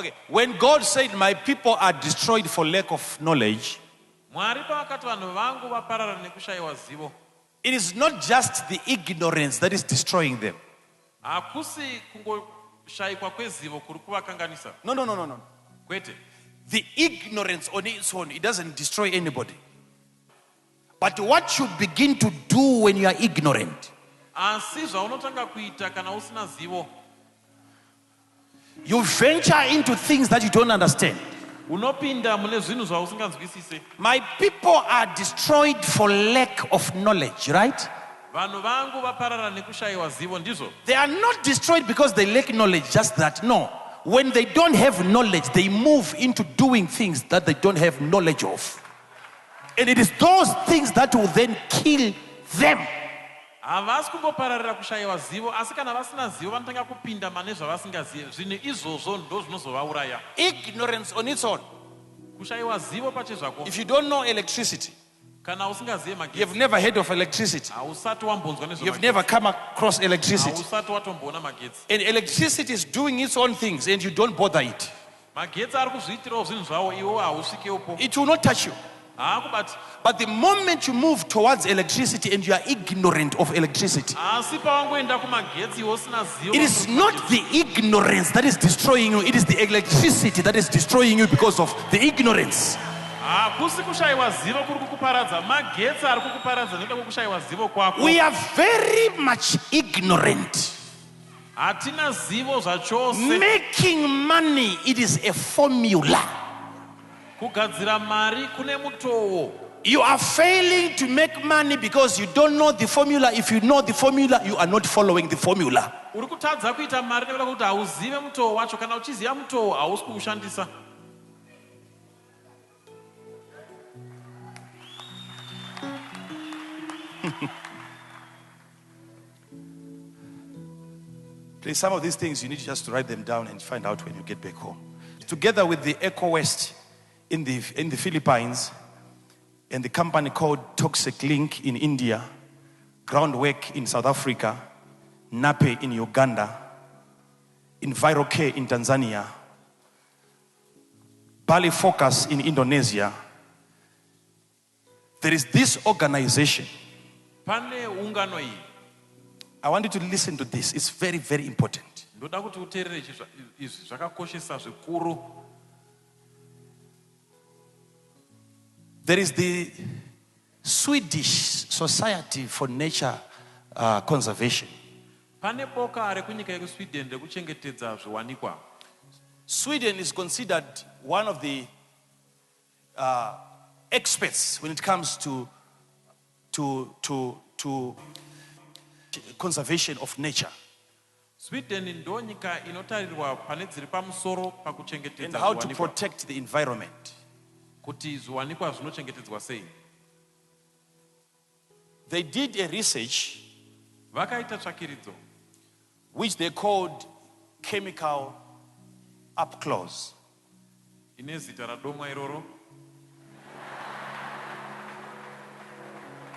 Okay, when God said, my people are destroyed for lack of knowledge, it is not just the ignorance that is destroying them. No. The ignorance on its own, it doesn't destroy anybody. But what you begin to do when you are ignorant, you venture into things that you don't understand. My people are destroyed for lack of knowledge, right? They are not destroyed because they lack knowledge, just that. No. When they don't have knowledge, they move into doing things that they don't have knowledge of. And it is those things that will then kill them. Ignorance on its own. If you don't know electricity, you've never heard of electricity, you've never come across electricity, and electricity is doing its own things and you don't bother it, it will not touch you. But the moment you move towards electricity and you are ignorant of electricity, it is not the ignorance that is destroying you, it is the electricity that is destroying you because of the ignorance. We are very much ignorant. Making money, it is a formula. You are failing to make money because you don't know the formula. If you know the formula, you are not following the formula. Please, some of these things you need just to write them down and find out when you get back home. Together with the Eco West in the Philippines, and the company called Toxic Link in India, Groundwork in South Africa, NAPE in Uganda, EnviroCare in Tanzania, Bali Focus in Indonesia, there is this organization. I want you to listen to this. It's very, very important. There is the Swedish Society for Nature Conservation. Sweden is considered one of the experts when it comes to conservation of nature. And how to protect the environment. They did a research which they called chemical up close.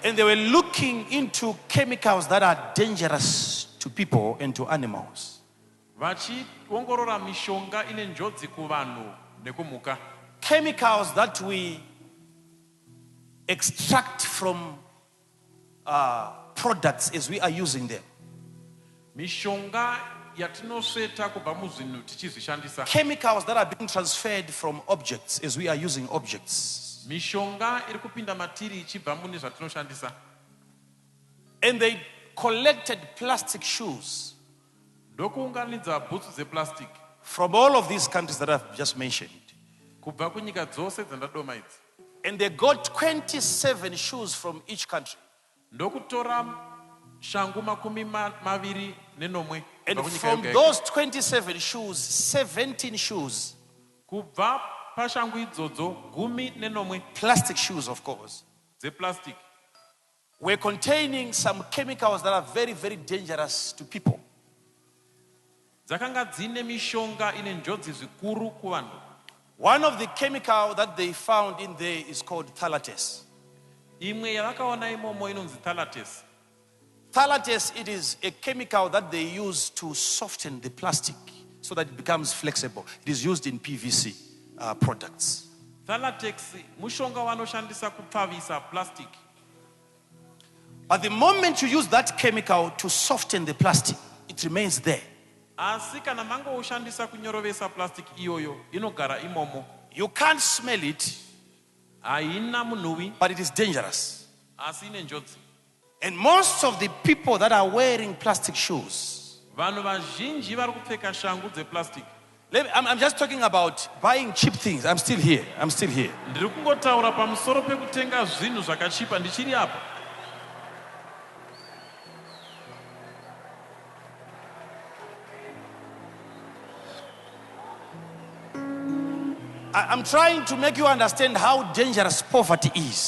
And they were looking into chemicals that are dangerous to people and to animals. Chemicals that we extract from products as we are using them. Chemicals that are being transferred from objects as we are using objects. And they collected plastic shoes from all of these countries that I've just mentioned. And they got 27 shoes from each country. And from those 27 shoes, 17 shoes, plastic shoes, of course, were containing some chemicals that are very, very dangerous to people. One of the chemicals that they found in there is called Phthalates. Phthalates, it is a chemical that they use to soften the plastic so that it becomes flexible. It is used in PVC products. Phthalates mushonga wanoshandisa kupfavisa plastic. But the moment you use that chemical to soften the plastic, it remains there. Asi kana mango ushandisa kunyorovesa plastic iyoyo inogara imomo. You can't smell it, Haina munhuwi but it is dangerous. asi ine njodzi. And most of the people that are wearing plastic shoes, Vanhu vazhinji vari kupfeka shangu dzeplastic. I'm just talking about buying cheap things. I'm still here. Ndiri kungotaura pamusoro pekutenga zvinhu zvakachipa ndichiri apa. I'm trying to make you understand how dangerous poverty is.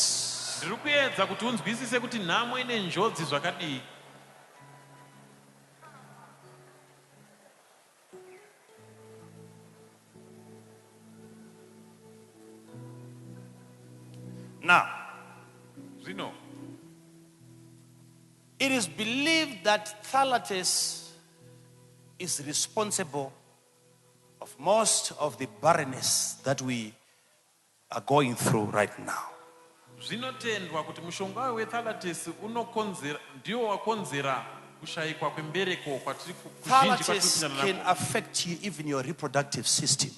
Ndiri kuedza kuti unzwisise kuti nhamo ine njodzi zvakadii. Now, Zvino, it is believed that Phthalates is responsible of most of the barrenness that we are going through right now. zvinotendwa kuti mushonga wephthalates ndiwo wakonzera kushayikwa kwembereko kwatiri kuzhinji Phthalates kwatiri can kunyanya. affect you, even your reproductive system.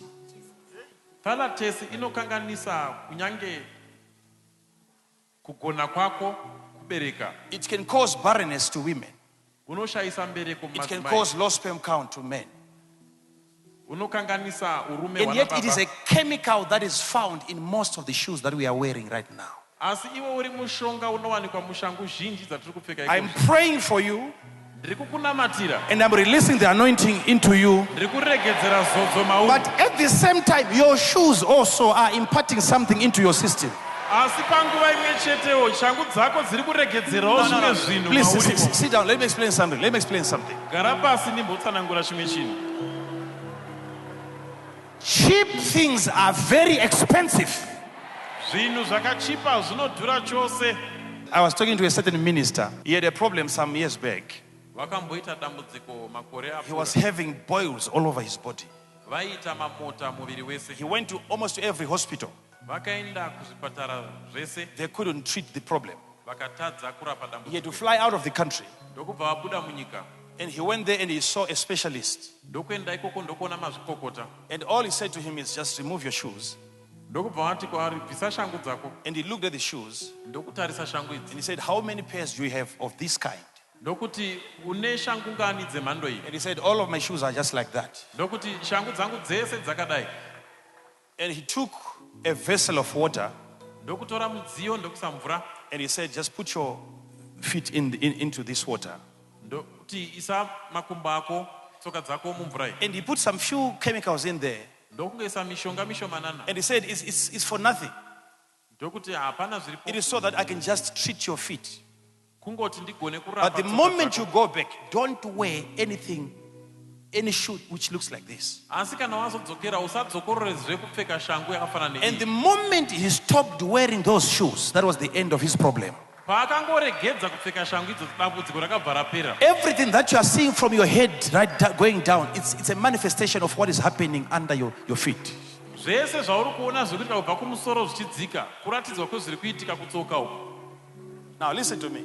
Phthalates inokanganisa kunyange kugona kwako kubereka. It can cause barrenness to women. Unoshayisa mbereko It can mumadzimai. cause low sperm count to men. Unokanganisa urume And yet it is a hwanababa. chemical that is found in most of the shoes that we are wearing right now. Asi iwo uri mushonga unowanikwa mushangu zhinji dzatiri kupfeka I'm ikodzo. praying for you Ndiri kukunamatira. and I'm releasing the anointing into you. Ndiri kuregedzera zodzo mauri. But at the same time, your shoes also are imparting something into your system. Asi panguva imwe chetewo shangu dzako dziri kuregedzerawo zvimwe zvinhu Please maurimo. sit down. Let me explain something. Gara pasi ndimbotsanangura chimwe chinhu. Cheap things are very expensive. Zvinhu zvakachipa zvinodhura chose. I was talking to a certain minister. He had a problem some years back. Vakamboita dambudziko makore He was apfuura. having boils all over his body. Vaita mamota muviri wese. He went to almost every hospital. Vakaenda kuzvipatara zvese. They couldn't treat the problem. Vakatadza kurapa He had to dambudziko. fly out of the country. Ndokubva vabuda munyika. And he went there and he saw a specialist. Ndokuenda ikoko ndokuona mazvikokota. And all he said to him is just remove your shoes. Ndokubva vati kwaari bvisa shangu dzako. And he looked at the shoes Ndokutarisa shangu idzi. and he said, how many pairs do you have of this kind? Ndokuti une shangu ngani dzemhando iyi? And he said, all of my shoes are just like that. Ndokuti shangu dzangu dzese dzakadai. And he took a vessel of water Ndokutora mudziyo ndokuisa mvura. and he said, just put your feet into this water. Ndokuti isa makumbo ako tsoka dzako mumvura iyi. And he put some few chemicals in there. Ndokungoisa mishonga mishomanana. And he said, it's for nothing. Ndokuti hapana zviripo. It is so that I can just treat your feet. Kungoti ndigone kurapa. But the tsoka moment you dzako. go back, don't wear any shoe which looks like this. Asi kana wazodzokera usadzokororezve kupfeka shangu yakafanana And the neiyi. moment he stopped wearing those shoes, that was the end of his problem. Paakangoregedza kupfeka shangu idzo dambudziko rakabva rapera. Everything that you are seeing from your head going down, it's a manifestation of what is happening under your feet. Zvese zvauri kuona zviri kuitika kubva kumusoro zvichidzika kuratidzwa kwezviri kuitika kutsoka uko. Now listen to me.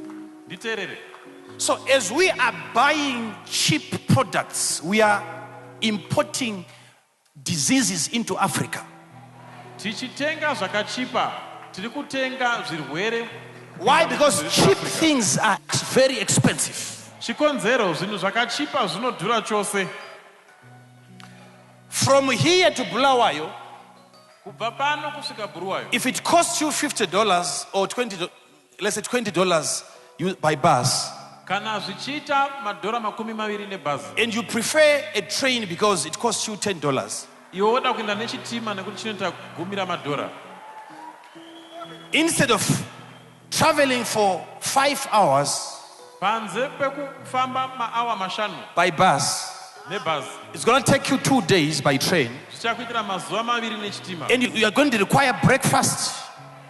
Nditeerere. So as we are buying cheap products, we are importing diseases into Africa. Tichitenga zvakachipa, tiri kutenga zvirwere. Why? Because cheap things are very expensive. Chikonzero zvinhu zvakachipa zvinodhura chose. From here to Bulawayo, Kubva pano kusvika Bulawayo. if it costs you $50 or $20, let's say $20 by bus, Kana zvichiita madhora makumi maviri nebhazi. and you prefer a train because it costs you $10, Iwe woda kuenda nechitima nekuti chinoita gumi ramadhora. instead of traveling for 5 hours Panze pekufamba maawa mashanu by bus, nebhazi. it's going to take you 2 days by train, Zvichakuitira mazuva maviri nechitima. and you are going to require breakfast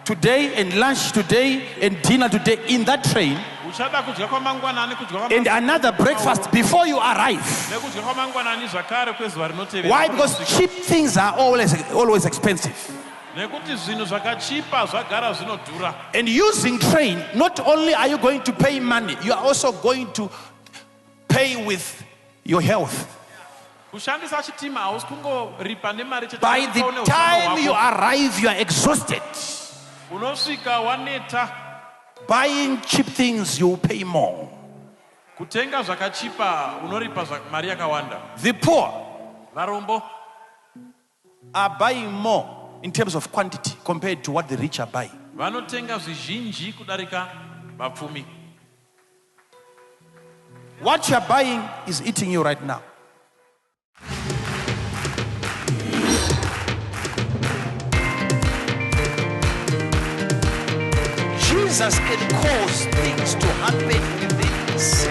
today and lunch today and dinner today in that train. uchada kudya kwamangwanani, kudya and another breakfast before you arrive. nekudya kwamangwanani zvakare kwezuva rinotevera. Why? Because cheap things are always expensive. Nekuti zvinhu zvakachipa zvagara zvinodhura. And using train, not only are you going to pay money, you are also going to pay with your health. Kushandisa chitima hausi kungoripa nemari chete. By the time you arrive, you are exhausted. Unosvika waneta. Buying cheap things, you pay more. Kutenga zvakachipa unoripa mari yakawanda. The poor Varombo are buying more in terms of quantity compared to what the rich are buying. vanotenga zvizhinji kudarika vapfumi. What you are buying is eating you right now. Jesus can cause things to happen within seconds.